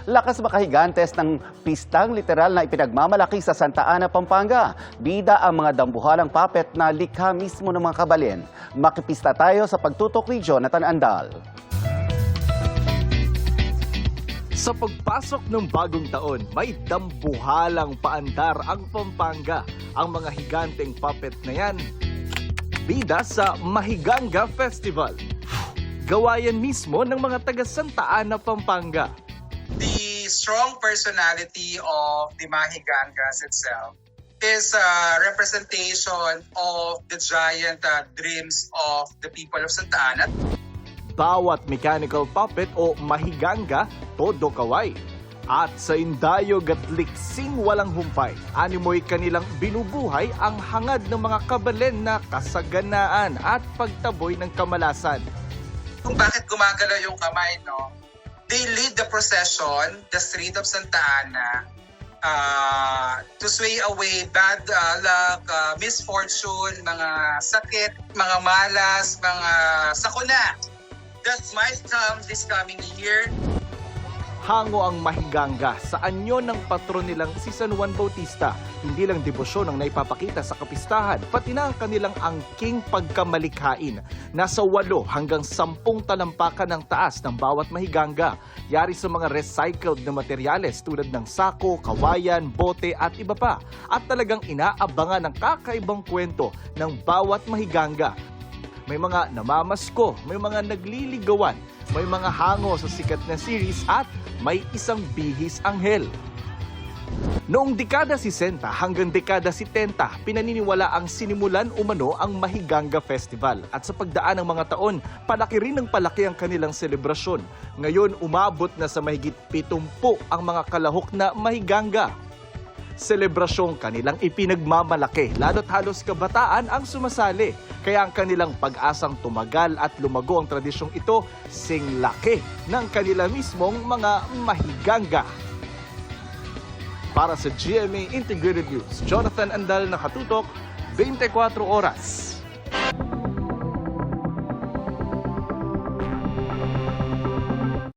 Lakas makahigantes ng pistang literal na ipinagmamalaki sa Santa Ana, Pampanga. Bida ang mga dambuhalang puppet na likha mismo ng mga kabalin. Makipista tayo sa pagtutok ni Jonathan Andal. Sa pagpasok ng bagong taon, may dambuhalang paandar ang Pampanga. Ang mga higanteng puppet na yan, bida sa Mahiganga Festival. Gawayan mismo ng mga taga Santa Ana, Pampanga. The strong personality of the Mahigangas itself is a representation of the giant dreams of the people of Santa Ana. Bawat mechanical puppet o mahiganga, todo kaway. At sa indayog at liksing walang humpay, animoy kanilang binubuhay ang hangad ng mga kabalen na kasaganaan at pagtaboy ng kamalasan. Kung bakit gumagalaw yung kamay, no? They lead the procession, the street of Santa Ana, to sway away bad luck, misfortune, mga sakit, mga malas, mga sakuna that might come this coming year. Hango ang mahiganga sa anyo ng patron nilang si San Juan Bautista. Hindi lang debosyon ang naipapakita sa kapistahan, pati na ang kanilang angking pagkamalikhain. Nasa 8 hanggang 10 talampakan ng taas ng bawat mahiganga. Yari sa mga recycled na materyales tulad ng sako, kawayan, bote at iba pa. At talagang inaabangan ng kakaibang kwento ng bawat mahiganga. May mga namamasko, may mga nagliligawan, may mga hango sa sikat na series at may isang bihis anghel. Noong dekada 60 hanggang dekada 70, pinaniniwala ang sinimulan umano ang Mahiganga Festival. At sa pagdaan ng mga taon, palaki rin ng palaki ang kanilang selebrasyon. Ngayon, umabot na sa mahigit 70 ang mga kalahok na Mahiganga. Selebrasyong kanilang ipinagmamalaki, lalo't halos kabataan ang sumasali. Kaya ang kanilang pag-asang tumagal at lumago ang tradisyong ito, singlaki ng kanila mismong mga mahiganga. Para sa GMA Integrated News, Jonathan Andal, nakatutok, 24 oras.